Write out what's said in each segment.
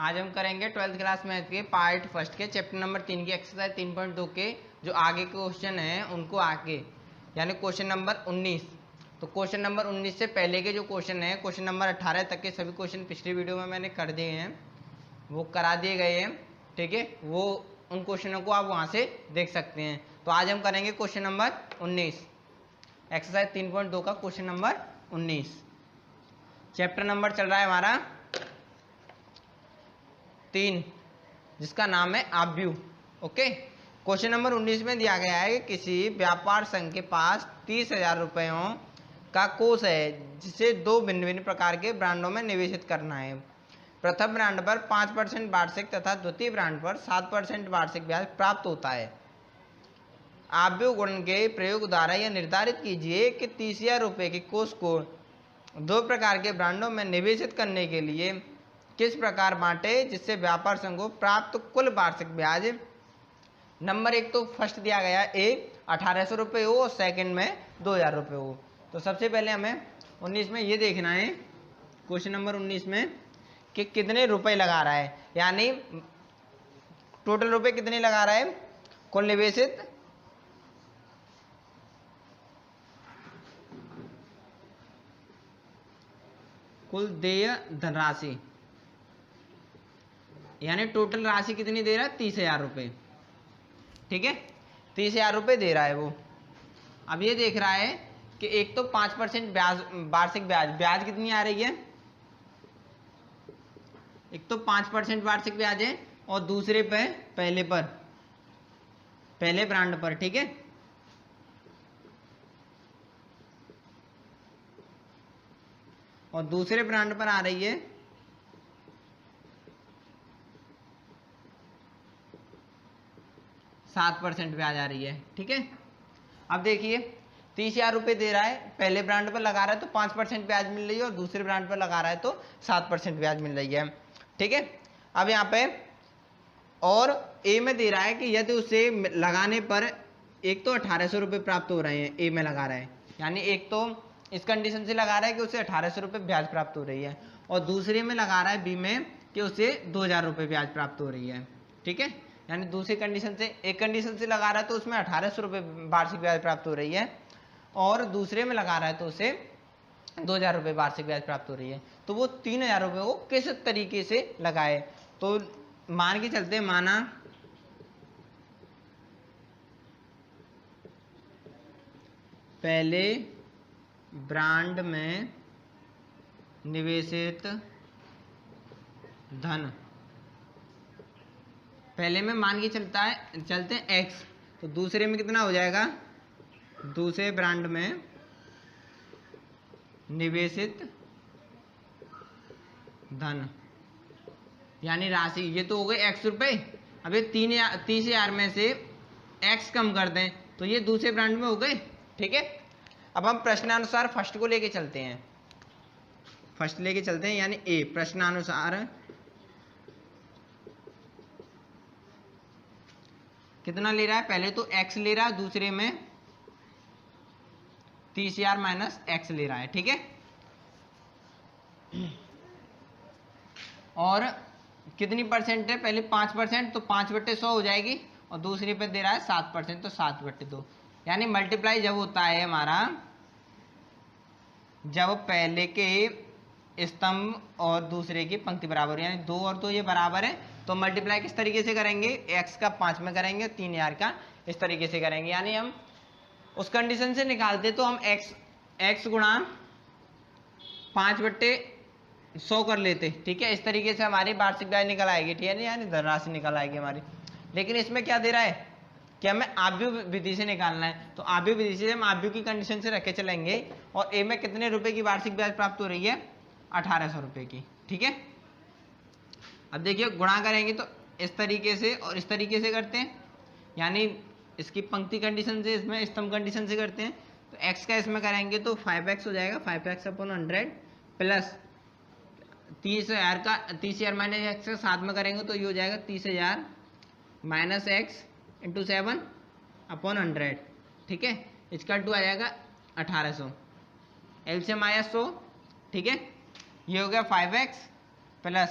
आज हम करेंगे 12th क्लास मैथ के पार्ट फर्स्ट के चैप्टर नंबर 3 की एक्सरसाइज 3.2 के जो आगे के क्वेश्चन हैं उनको आगे यानी क्वेश्चन नंबर 19। तो क्वेश्चन नंबर 19 से पहले के जो क्वेश्चन हैं क्वेश्चन नंबर 18 तक के सभी क्वेश्चन पिछली वीडियो में मैंने कर दिए हैं, वो करा दिए गए हैं। ठीक है, वो उन क्वेश्चनों को आप वहाँ से देख सकते हैं। तो आज हम करेंगे क्वेश्चन नंबर 19, एक्सरसाइज 3.2 का क्वेश्चन नंबर 19। चैप्टर नंबर चल रहा है हमारा 3, जिसका नाम है आव्यूह। ओके, क्वेश्चन नंबर 19 में दिया गया है कि किसी व्यापार संघ के पास 30,000 रुपयों का कोष है जिसे दो भिन्न भिन्न प्रकार के ब्रांडों में निवेशित करना है। प्रथम ब्रांड पर 5% वार्षिक तथा द्वितीय ब्रांड पर 7% वार्षिक ब्याज प्राप्त होता है। आव्यूह गुणन के प्रयोग द्वारा यह निर्धारित कीजिए कि 30,000 रुपये के कोष को दो प्रकार के ब्रांडों में निवेशित करने के लिए किस प्रकार बांटे जिससे व्यापार संघ को प्राप्त कुल वार्षिक ब्याज। नंबर 1 तो फर्स्ट दिया गया ए 1800 रुपये हो और सेकंड में 2,000 रुपये हो। तो सबसे पहले हमें 19 में ये देखना है, क्वेश्चन नंबर 19 में कि कितने रुपए लगा रहा है, यानी टोटल रुपए कितने लगा रहा है। कुल निवेशित कुल देय धनराशि, यानी टोटल राशि कितनी दे रहा है 30,000 रुपये। ठीक है, 30,000 रुपये दे रहा है वो। अब ये देख रहा है कि एक तो 5% ब्याज वार्षिक ब्याज कितनी आ रही है, एक तो 5% वार्षिक ब्याज है और दूसरे पे पहले ब्रांड पर। ठीक है, और दूसरे ब्रांड पर आ रही है 7% ब्याज आ रही है। ठीक है, अब देखिए 30,000 रुपये दे रहा है, पहले ब्रांड पर लगा रहा है तो 5% ब्याज मिल रही है और दूसरे ब्रांड पर लगा रहा है तो 7% ब्याज मिल रही है। ठीक है, अब यहाँ पे और ए में दे रहा है कि यदि उसे लगाने पर एक तो 1800 रुपये प्राप्त हो रहे हैं, ए में लगा रहा है, यानी एक तो इस कंडीशन से लगा रहा है कि उसे 1800 रुपये ब्याज प्राप्त हो रही है और दूसरे में लगा रहा है बी में कि उसे 2,000 रुपये ब्याज प्राप्त हो रही है। ठीक है, यानी दूसरी कंडीशन से एक कंडीशन से लगा रहा है तो उसमें 1800 रुपये वार्षिक ब्याज प्राप्त हो रही है और दूसरे में लगा रहा है तो उसे 2,000 रुपये वार्षिक ब्याज प्राप्त हो रही है। तो वो 3,000 रुपये को किस तरीके से लगाए, तो मान के चलते माना पहले ब्रांड में निवेशित धन, पहले में मान के चलते हैं एक्स, तो दूसरे में कितना हो जाएगा, दूसरे ब्रांड में निवेशित धन यानी राशि, ये तो हो गए एक्स रुपये। अब ये 30,000 में से एक्स कम कर दें तो ये दूसरे ब्रांड में हो गए। ठीक है, अब हम प्रश्नानुसार फर्स्ट को लेके चलते हैं, यानी ए प्रश्नानुसार कितना ले रहा है, पहले तो x ले रहा है, दूसरे में 30,000 माइनस x ले रहा है। ठीक है, और कितनी परसेंट है, पहले 5% तो 5/100 हो जाएगी और दूसरी पे दे रहा है 7% तो 7/2, यानी मल्टीप्लाई जब होता है हमारा, जब पहले के स्तंभ और दूसरे की पंक्ति बराबर, यानी 2 और 2 ये बराबर है, तो मल्टीप्लाई किस तरीके से करेंगे, x का 5 में करेंगे, 3,000 का इस तरीके से करेंगे। यानी हम उस कंडीशन से निकालते तो हम x गुणा 5/100 कर लेते। ठीक है, इस तरीके से हमारी वार्षिक ब्याज निकल आएगी। ठीक है, यानी धनराशि निकल आएगी हमारी। लेकिन इसमें क्या दे रहा है कि हमें आव्यूह विधि से निकालना है, तो आव्यूह विधि से हम आव्यूह की कंडीशन से रखे चलेंगे और ए में कितने रुपए की वार्षिक ब्याज प्राप्त हो रही है, 1800 रुपये की। ठीक है, अब देखिए गुणा करेंगे तो इस तरीके से और इस तरीके से करते हैं, यानी इसकी पंक्ति कंडीशन से इसमें स्तंभ कंडीशन से करते हैं। तो x का इसमें करेंगे तो 5x हो जाएगा, 5x/100 प्लस 30,000 माइनस एक्स का 7 में करेंगे तो ये हो जाएगा 30,000 माइनस एक्स इंटू 7/100। ठीक है, इसका 2 आ जाएगा 1800, एलसीएम आया 100। ठीक है, ये हो गया 5x प्लस,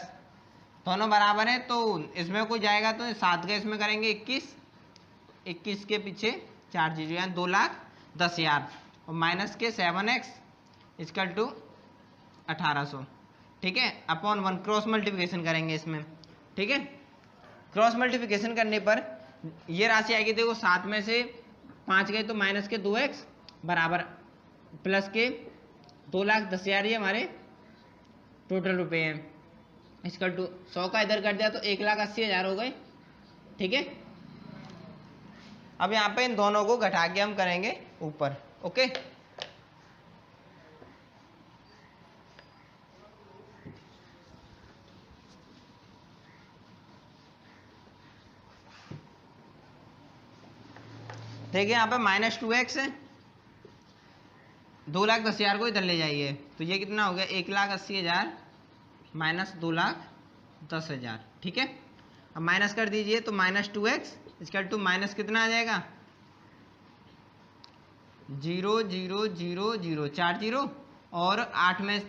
तो दोनों बराबर है तो इसमें कोई जाएगा तो 7 का इसमें करेंगे 21 के पीछे 4 जीरो यानी 2,10,000 और माइनस के 7x इक्वल टू 1800, ठीक है, अपॉन 1 क्रॉस मल्टीप्लिकेशन करेंगे इसमें, ठीक है। क्रॉस मल्टीप्लिकेशन करने पर ये राशि आएगी, देखो 7 में से 5 गए तो माइनस के 2x बराबर प्लस के 2,10,000 ये हमारे टोटल रुपए हैं, इक्वल टू 100 का इधर कर दिया तो 1,80,000 हो गए, ठीक है। अब यहाँ पे इन दोनों को घटा के हम करेंगे ऊपर, ओके। देखिए यहाँ पे -2x है, 2,10,000 को इधर ले जाइए तो ये कितना हो गया 1,80,000 माइनस 2,10,000, ठीक है। अब माइनस कर दीजिए तो -2x इसका टू माइनस कितना आ जाएगा 0 0 0 0 4 जीरो और 8 में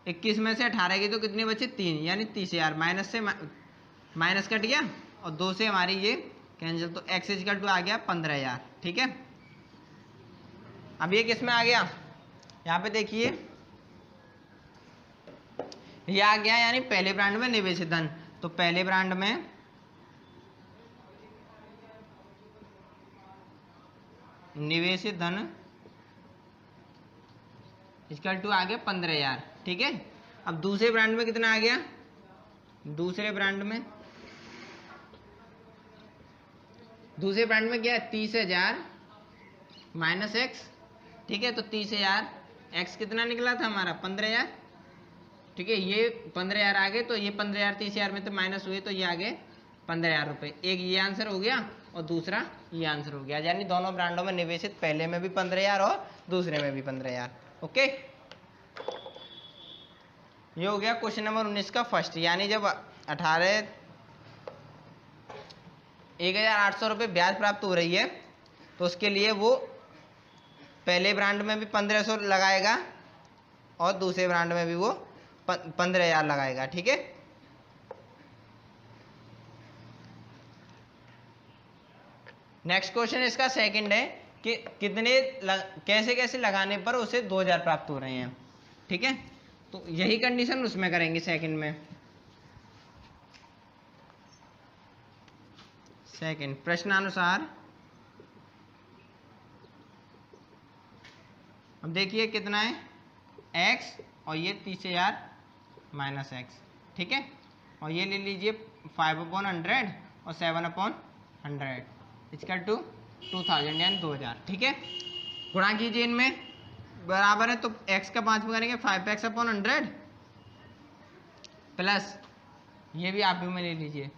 21 में से 18 की तो कितने बचे 3 यानी 30,000 माइनस से माइनस कट गया और 2 से हमारी ये कैंसिल तो x इक्वल टू आ गया 15,000, ठीक है। अब ये किस में आ गया यहाँ पे देखिए ये आ गया यानी पहले ब्रांड में निवेशित धन, तो पहले ब्रांड में निवेशित धन इक्वल टू आ गया 15,000, ठीक है। अब दूसरे ब्रांड में कितना आ गया, दूसरे ब्रांड में क्या है 30,000 माइनस x, ठीक है। तो 30,000 x कितना निकला था हमारा 15,000, ठीक है। ये 15,000 आ गए तो ये 15,000 30,000 में तो माइनस हुए तो ये आ गए 15,000 रुपये। एक ये आंसर हो गया और दूसरा ये आंसर हो गया, यानी दोनों ब्रांडों में निवेशित पहले में भी 15,000 और दूसरे में भी 15,000, ओके। ये हो गया क्वेश्चन नंबर 19 का फर्स्ट, यानी जब 1,800 रुपये ब्याज प्राप्त हो रही है तो उसके लिए वो पहले ब्रांड में भी 1,500 लगाएगा और दूसरे ब्रांड में भी वो 15,000 लगाएगा, ठीक है। नेक्स्ट क्वेश्चन इसका सेकंड है कि कैसे कैसे लगाने पर उसे 2,000 प्राप्त हो रहे हैं, ठीक है। तो यही कंडीशन उसमें करेंगे सेकंड में। सेकंड प्रश्नानुसार अब देखिए कितना है x और ये 30,000 माइनस x, ठीक है। और ये ले लीजिए 5/100 और 7/100 इक्वल टू 2,000 यानी 2,000, ठीक है। गुणा कीजिए इनमें बराबर है तो x का 5 में करेंगे 5x/100 प्लस ये भी आप में ले लीजिए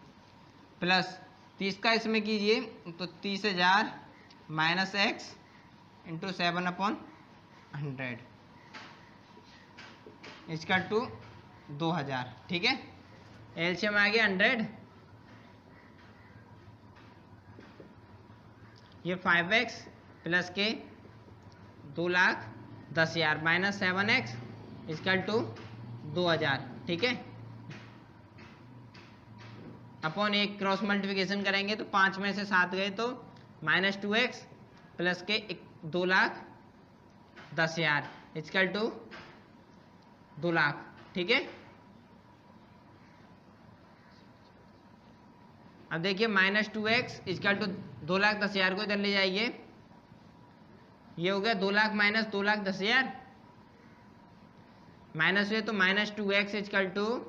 प्लस 30 का इसमें कीजिए तो 30,000 minus x into 7/100 equal to 2,000, ठीक है। एलसीएम आ गया 100, ये 5x प्लस के 2,10,000 माइनस 7x इक्वल टू 2,000, ठीक है। अपॉन एक क्रॉस मल्टीप्लिकेशन करेंगे तो 5 में से 7 गए तो -2x प्लस के 2,10,000 इक्वल टू 2,00,000, ठीक है। अब देखिए -2x इक्वल टू 2,10,000 को इधर ले जाइए, ये हो गया 2,00,000 माइनस 2,10,000 माइनस हुए तो -2x इक्वल टू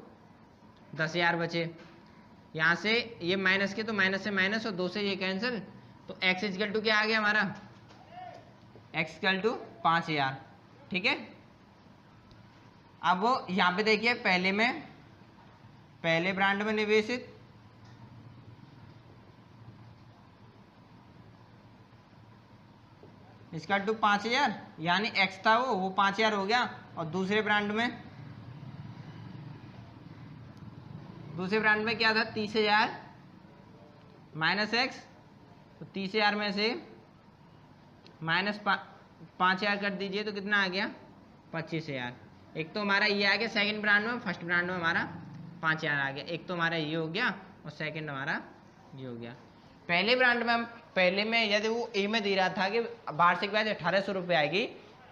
10,000 बचे। यहाँ से ये माइनस के तो माइनस से माइनस और 2 से ये कैंसिल तो x इक्वल टू क्या आ गया हमारा x इक्वल टू 5,000, ठीक है। अब वो यहाँ पे देखिए पहले ब्रांड में निवेशित इसका टू 5,000 यानी x था वो 5,000 हो गया और दूसरे ब्रांड में क्या था 30,000 माइनस x, तो 30,000 में से माइनस 5,000 कर दीजिए तो कितना आ गया 25,000। एक तो हमारा ये आ गया सेकंड ब्रांड में, फर्स्ट ब्रांड में हमारा 5,000 आ गया। एक तो हमारा ये हो गया और सेकंड हमारा ये हो गया। पहले ब्रांड में हम पहले में यदि वो ए में दे रहा था कि वार्षिक ब्याज 1800 रुपये आएगी,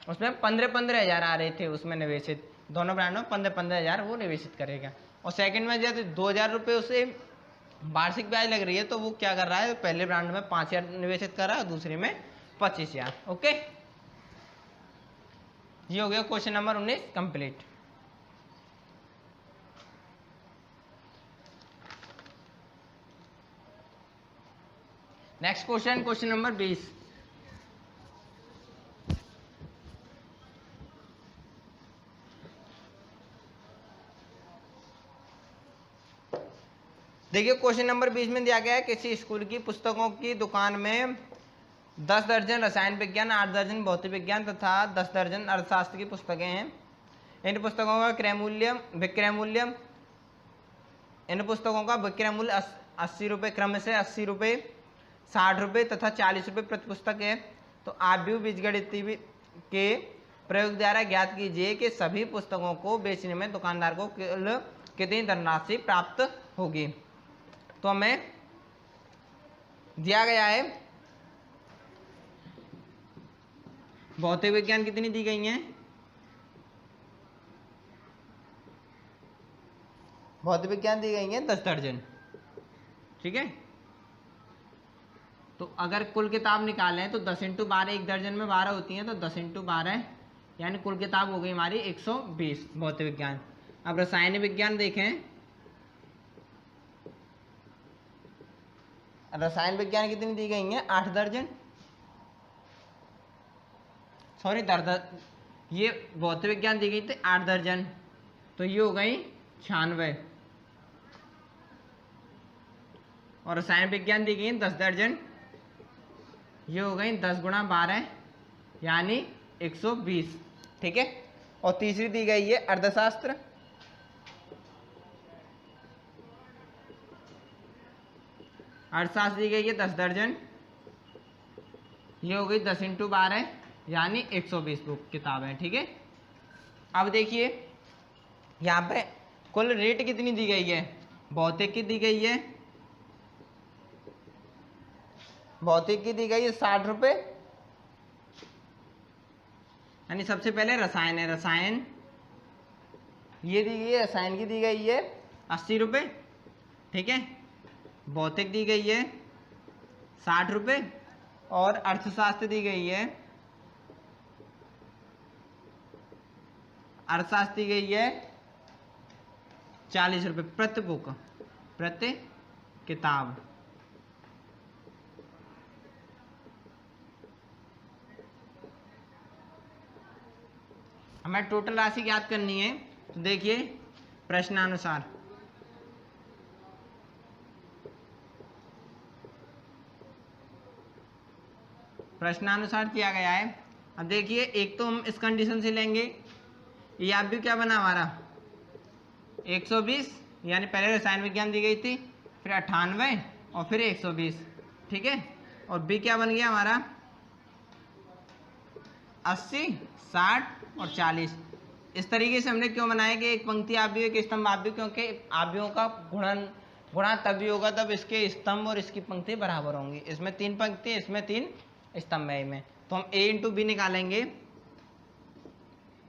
उसमें 15,000 आ रहे थे उसमें निवेशित, दोनों ब्रांड में 15,000 वो निवेशित करेगा। और सेकंड में यदि 2,000 रुपये उसे वार्षिक ब्याज लग रही है तो वो क्या कर रहा है, पहले ब्रांड में 5,000 निवेशित कर रहा है और दूसरे में 25,000। ओके, ये हो गया question number 19 complete. Next question, question number 20। देखिए क्वेश्चन नंबर 20 में दिया गया है किसी स्कूल की पुस्तकों की दुकान में 10 दर्जन रसायन विज्ञान, 8 दर्जन भौतिक विज्ञान तथा 10 दर्जन अर्थशास्त्र की पुस्तकें हैं। इन पुस्तकों का विक्रय मूल्य इन पुस्तकों का विक्रय मूल्य 80 रुपये, क्रम से 80 रुपये, 60 रुपये तथा 40 रुपये प्रति पुस्तक है। तो आप भी बीजगणित के प्रयोग द्वारा ज्ञात कीजिए कि सभी पुस्तकों को बेचने में दुकानदार को कुल कितनी धनराशि प्राप्त होगी। तो हमें दिया गया है भौतिक विज्ञान कितनी दी गई है, भौतिक विज्ञान दी गई है 10 दर्जन, ठीक है। तो अगर कुल किताब निकालें तो 10 × 12, एक दर्जन में 12 होती हैं, तो 10 × 12 यानी कुल किताब हो गई हमारी 120 भौतिक विज्ञान। अब रसायन विज्ञान देखें, रसायन विज्ञान कितनी दी गई है, 8 दर्जन, सॉरी ये भौतिक विज्ञान दी गई थी 8 दर्जन, तो ये हो गई 96। और रसायन विज्ञान दी गई 10 दर्जन, ये हो गई 10 × 12 यानी 120, ठीक है। और तीसरी दी गई है अर्थशास्त्र, अर्थशास्त्र दी गई है 10 दर्जन, ये हो गई 10 × 12 यानी 120 बुक किताबें, ठीक है। अब देखिए यहाँ पे कुल रेट कितनी दी गई है, भौतिक की दी गई है, भौतिक की दी गई है 60 रुपये, यानी सबसे पहले रसायन है, रसायन ये दी गई है, रसायन की दी गई है 80 रुपये, ठीक है। भौतिक दी गई है 60 रुपये और अर्थशास्त्र दी गई है, अर्थशास्त्र दी गई है 40 रुपये प्रति बुक, प्रति किताब। हमें टोटल राशि ज्ञात करनी है, तो देखिए प्रश्नानुसार दिया गया है। अब देखिए एक तो हम इस कंडीशन से लेंगे, ये आप भी क्या बना हमारा 120, यानी पहले रसायन विज्ञान दी गई थी, फिर 98 और फिर 120, ठीक है। और बी क्या बन गया हमारा 80, 60 और 40। इस तरीके से हमने क्यों बनाया कि एक पंक्ति आव्यूह एक स्तंभ आव्यूह, क्योंकि आव्यूहों का गुणा तभी होगा तब इसके स्तंभ और इसकी पंक्ति बराबर होंगी। इसमें 3 पंक्ति, इसमें 3 स्तंभ है में, तो हम a × b निकालेंगे।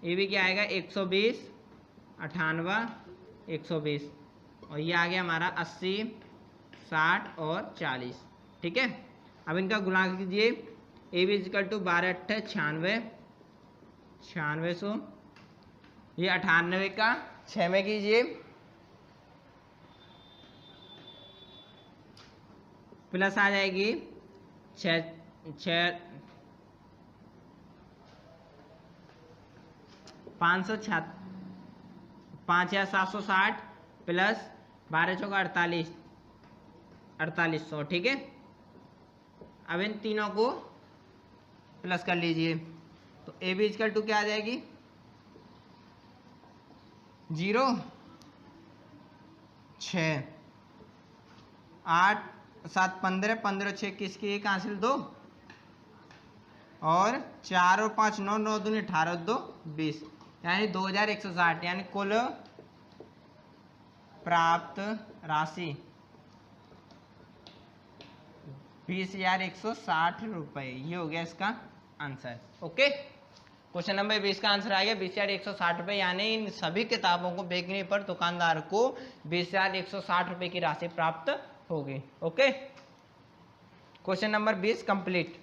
ए भी क्या आएगा 120, 98, 120 और ये आ गया हमारा 80, 60 और 40, ठीक है। अब इनका गुणा कीजिए, ए बी इक्वल टू 12 × 8 = 9600, ये 98 का 6 में कीजिए, प्लस आ जाएगी 5760 प्लस 12 × 4 = 4800, ठीक है। अब इन तीनों को प्लस कर लीजिए, तो ए बी इक्वल टू क्या आ जाएगी 0, 6, 8, 7, 15, 15, 6, 21 की 1 हासिल 2 और 4 और 5, 9, 9 दूनी 18, 2 20, यानी 2160, यानी कुल प्राप्त राशि 20,160 रुपये। ये हो गया इसका आंसर। ओके, क्वेश्चन नंबर 20 का आंसर आ गया 20,160 रुपये, यानी इन सभी किताबों को बेचने पर दुकानदार को 20,160 रुपये की राशि प्राप्त होगी। Okay, question number 20 complete.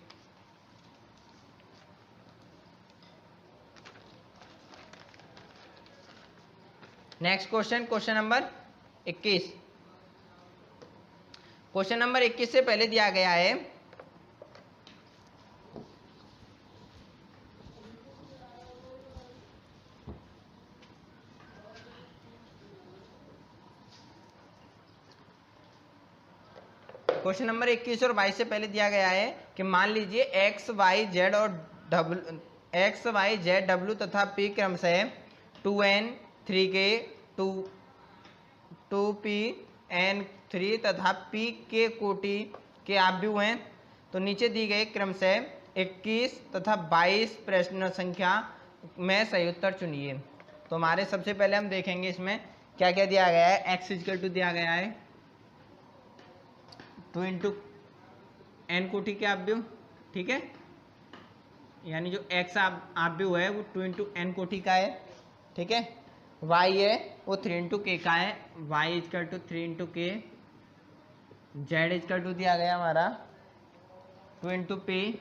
Next question, question number 21। Question number 21 से पहले दिया गया है क्वेश्चन नंबर 21 और 22 से पहले दिया गया है कि मान लीजिए एक्स वाई जेड और डब्ल्यू तथा पी क्रमशः 2n 3k 2pn 3 तथा p के कोटि के आव्यूह हैं। तो नीचे दी गई क्रमशः 21 तथा 22 प्रश्न संख्या में सही उत्तर चुनिए। तो हमारे सबसे पहले हम देखेंगे इसमें क्या क्या दिया गया है। x इक्वल टू दिया गया है 2 इंटू एन कोटि के आव्यूह, ठीक है, यानी जो x आव्यूह है वो 2 इंटू एन कोटि का है, ठीक है। y है वो 3 इंटू के का है, y इक्वल टू 3 इंटू के। z इक्वल टू दिया गया हमारा 2 इंटू पी,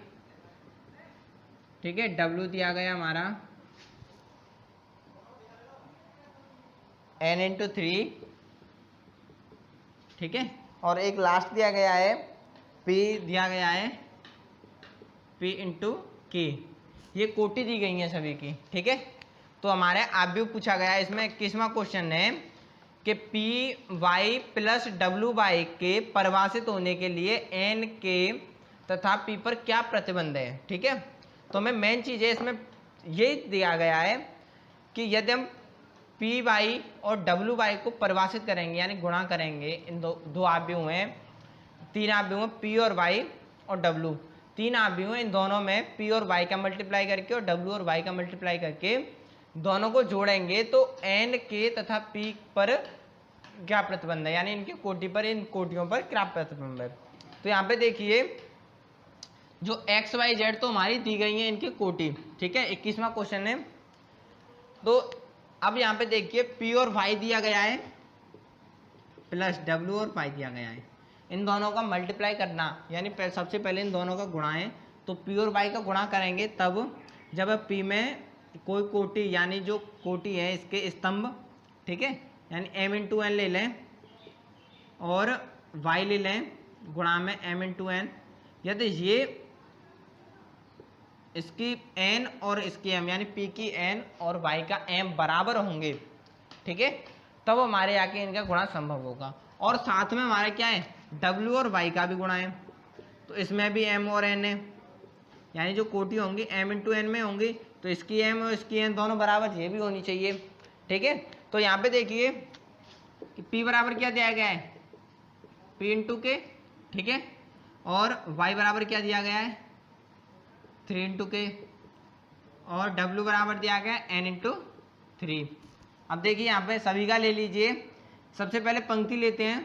ठीक है। w दिया गया हमारा n इंटू 3, ठीक है। और एक लास्ट दिया गया है p दिया गया है p इंटू के। ये कोटि दी गई है सभी की, ठीक है। तो हमारे आव्यूह पूछा गया है। इसमें 21वां क्वेश्चन है कि P Y plus W Y के परिभाषित होने के लिए एन के तथा पी पर क्या प्रतिबंध है, ठीक है। तो हमें मेन चीज़ है इसमें यही दिया गया है कि यदि हम पी वाई और डब्ल्यू वाई को परिभाषित करेंगे यानी गुणा करेंगे, इन दो आव्यूह हैं, 3 आव्यूह हैं पी और वाई और डब्ल्यू, 3 आव्यूह हैं, इन दोनों में पी और वाई का मल्टीप्लाई करके और डब्ल्यू और वाई का मल्टीप्लाई करके दोनों को जोड़ेंगे तो एन के तथा पी पर क्या प्रतिबंध है, यानी इनके कोटि पर, इन कोटियों पर क्या प्रतिबंध है। तो यहाँ पे देखिए जो एक्स वाई जेड तो हमारी दी गई है इनकी कोटि, ठीक है। 21वां क्वेश्चन है। तो अब यहाँ पे देखिए पी और वाई दिया गया है प्लस डब्ल्यू और वाई दिया गया है, इन दोनों का मल्टीप्लाई करना, यानी सबसे पहले इन दोनों का गुणा है। तो पी और वाई का गुणा करेंगे तब जब पी में कोई कोटि यानी जो कोटि है इसके स्तंभ, ठीक है, यानी m इंटू एन ले लें और y ले लें गुणा में m इंटू एन। यदि ये इसकी n और इसकी m यानी p की n और y का m बराबर होंगे, ठीक है, तब हमारे आके इनका गुणा संभव होगा। और साथ में हमारे क्या है w और y का भी गुणा है, तो इसमें भी m और n है, यानी जो कोटि होंगी m इंटू एन में होंगी, तो इसकी m और इसकी n दोनों बराबर ये भी होनी चाहिए, ठीक है। तो यहाँ पे देखिए कि p बराबर क्या दिया गया है p इंटू के, ठीक है, और y बराबर क्या दिया गया है 3 इंटू के, और w बराबर दिया गया है n इंटू 3। अब देखिए यहाँ पे सभी का ले लीजिए। सबसे पहले पंक्ति लेते हैं,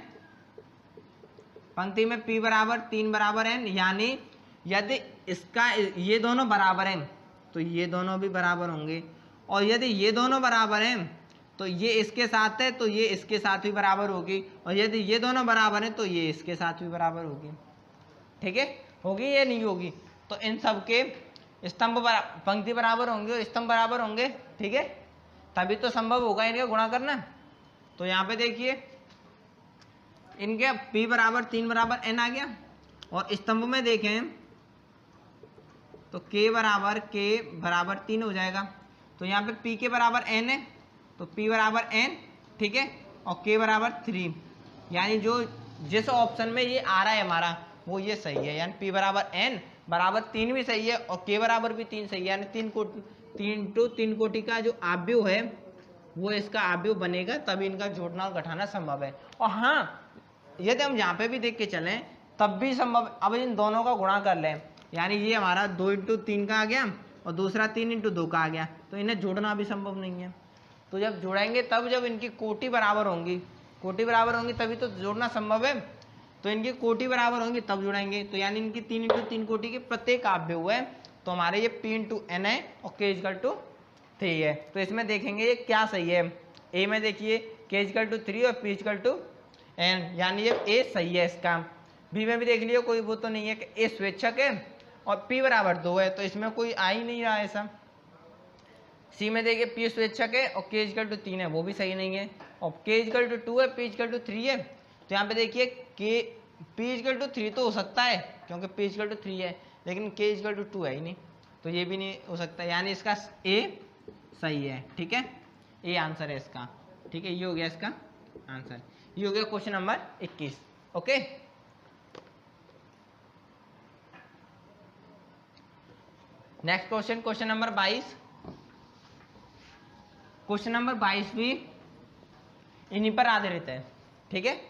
पंक्ति में p बराबर 3 बराबर n, यानी यदि इसका ये दोनों बराबर हैं तो ये दोनों भी बराबर होंगे, और यदि ये दोनों बराबर हैं तो ये इसके साथ है तो ये इसके साथ भी बराबर होगी, और यदि ये दोनों बराबर हैं तो ये इसके साथ भी बराबर होगी, ठीक है। होगी या नहीं होगी? तो इन सब के स्तंभ पंक्ति बराबर होंगे और स्तंभ बराबर होंगे, ठीक है, तभी तो संभव होगा इनका गुणा करना। तो यहाँ पे देखिए इनके p बराबर 3 बराबर n आ गया, और स्तंभ में देखें तो k बराबर 3 हो जाएगा। तो यहाँ पे p के बराबर n है तो p बराबर n, ठीक है, और k बराबर 3, यानी जो जिस ऑप्शन में ये आ रहा है हमारा वो ये सही है, यानी p बराबर n बराबर 3 भी सही है और k बराबर भी 3 सही है, यानी 3 कोटि का जो आव्यूह है वो इसका आव्यूह बनेगा, तभी इनका जोड़ना और घटाना संभव है। और हाँ, यदि हम यहाँ पे भी देख के चलें तब भी संभव। अब इन दोनों का गुणा कर लें, यानी ये हमारा 2 इंटू 3 का आ गया और दूसरा 3 इंटू 2 का आ गया, तो इन्हें जोड़ना भी संभव नहीं है। तो जब जोड़ेंगे तब जब इनकी कोटि बराबर होंगी, कोटि बराबर होंगी तभी तो जोड़ना संभव है, तो इनकी कोटि बराबर होंगी तब जुड़ेंगे। तो यानी इनकी 3 × 3 कोटि के प्रत्येक आव्य हुए, तो हमारे ये p × n है और k = 3 है। तो इसमें देखेंगे ये क्या सही है। a में देखिए k = 3 और p = n, यानी ये a सही है इसका। b में भी देख लियो, कोई वो तो नहीं है कि a स्वेच्छक है और p बराबर 2 है, तो इसमें कोई आ ही नहीं रहा ऐसा। सी में देखिए p स्वेच्छक है और k = 3 है, वो भी सही नहीं है। और k = 2 है, p = 3 है, तो यहाँ पे देखिए p = 3 तो हो सकता है क्योंकि p = 3 है, लेकिन k = 2 है ही नहीं, तो ये भी नहीं हो सकता, यानी इसका a सही है। ठीक है, ए आंसर है इसका। ठीक है, ये हो गया इसका आंसर। ये हो गया question number 21। Okay, next question, question number 22। Question number 22 भी इन्हीं पर आधारित है। ठीक है,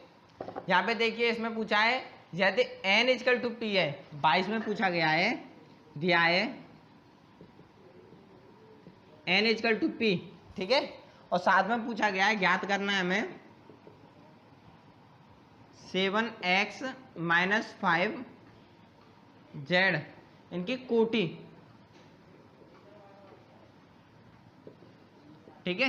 यहाँ पे देखिए इसमें पूछा है यदि n = p है, 22 में पूछा गया है, दिया है n = p। ठीक है, और साथ में पूछा गया है ज्ञात करना है हमें 7x - 5z इनकी कोटि। ठीक है,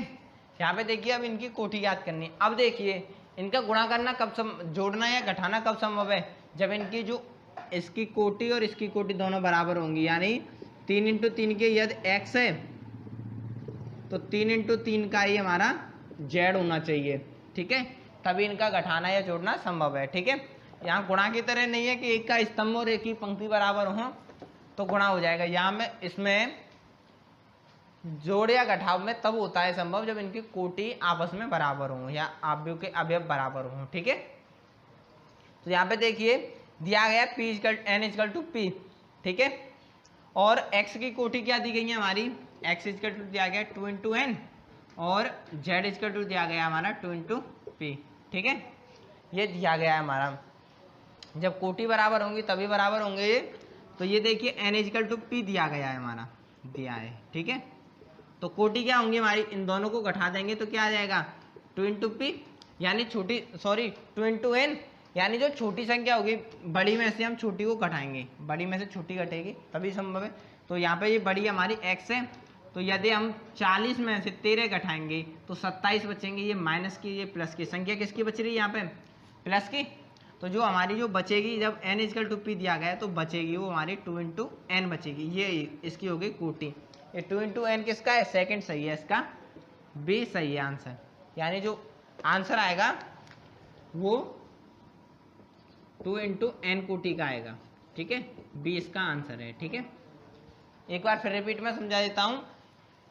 यहाँ पे देखिए अब इनकी कोटि याद करनी। अब देखिए इनका गुणा करना कब जोड़ना या घटाना कब संभव है, जब इनकी जो इसकी कोटि और इसकी कोटि दोनों बराबर होंगी, यानी 3 × 3 के यदि x है तो 3 × 3 का ही हमारा z होना चाहिए। ठीक है, तभी इनका घटाना या जोड़ना संभव है। ठीक है, यहाँ गुणा की तरह नहीं है कि एक का स्तंभ और एक की पंक्ति बराबर हो तो गुणा हो जाएगा। यहाँ में इसमें जोड़ या घटाव में तब होता है संभव जब इनकी कोटि आपस में बराबर हो या आव्यों के अवयव बराबर हो। ठीक है, तो यहाँ पे देखिए दिया गया n = p। ठीक है, और x की कोटि क्या दी गई है हमारी, x = दिया गया 2 × n और z = दिया गया हमारा 2 × p। ठीक है, ये दिया गया है हमारा। जब कोटि बराबर होंगी तभी बराबर होंगे ये। तो ये देखिए n = p दिया गया है हमारा, दिया है। ठीक है, तो कोटि क्या होंगी हमारी, इन दोनों को घटा देंगे तो क्या आ जाएगा 2 × p, यानी 2 × n, यानी जो छोटी संख्या होगी बड़ी में से हम छोटी को घटाएंगे, बड़ी में से छोटी घटेगी तभी संभव है। तो यहाँ पे ये बड़ी हमारी x है, तो यदि हम 40 में से 13 घटाएंगे तो 27 बचेंगे। ये माइनस की ये प्लस की संख्या किसकी बच रही है यहाँ पे, प्लस की। तो जो हमारी जो बचेगी जब n = p दिया गया है तो बचेगी वो हमारी 2 × n बचेगी, ये इसकी होगी कोटि। ये 2 × n किसका है, सेकंड सही है, इसका बी सही है आंसर। यानी जो आंसर आएगा वो 2 × n कोटि का आएगा। ठीक है, बी इसका आंसर है। ठीक है, एक बार फिर रिपीट में समझा देता हूँ।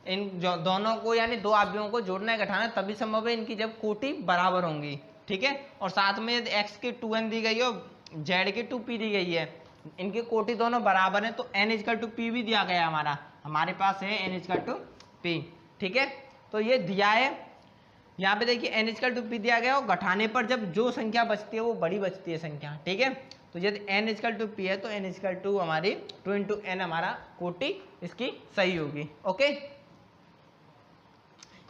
इन दोनों को यानी दो आव्यों को जोड़ना है घटाना तभी संभव है इनकी जब कोटि बराबर होंगी। ठीक है, और साथ में यदि x की 2n दी गई है और z की 2p दी गई है, इनकी कोटि दोनों बराबर है तो n = p भी दिया गया है हमारे पास है n = p। ठीक है, तो ये दिया है। यहाँ पे देखिए n = p दिया गया और घटाने पर जब जो संख्या बचती है वो बड़ी बचती है संख्या। ठीक है, तो यदि n = p है तो n = हमारी 2 × n हमारा कोटि इसकी सही होगी। ओके,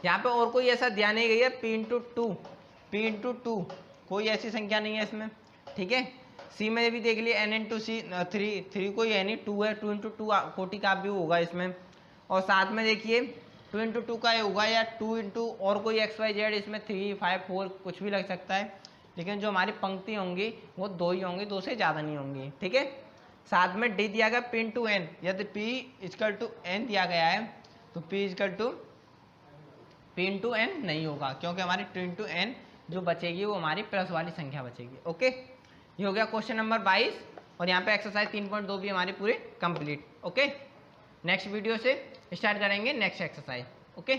यहाँ पे और कोई ऐसा ध्यान नहीं गई है p × 2 कोई ऐसी संख्या नहीं है इसमें। ठीक है, सी में भी देख लिए n × c 3 कोई है नहीं, 2 है, 2 × 2 कोटि का भी होगा इसमें। और साथ में देखिए 2 × 2 का होगा या 2 × और कोई x y z, इसमें 3 5 4 कुछ भी लग सकता है, लेकिन जो हमारी पंक्ति होंगी वो 2 ही होंगी, 2 से ज़्यादा नहीं होंगी। ठीक है, साथ में d दिया गया p × n, यदि p = n दिया गया है तो p × n नहीं होगा क्योंकि हमारी 2 × n जो बचेगी वो हमारी प्लस वाली संख्या बचेगी। ओके, ये हो गया क्वेश्चन नंबर 22 और यहाँ पे एक्सरसाइज 3.2 भी हमारी पूरी कंप्लीट। ओके, नेक्स्ट वीडियो से स्टार्ट करेंगे नेक्स्ट एक्सरसाइज। ओके।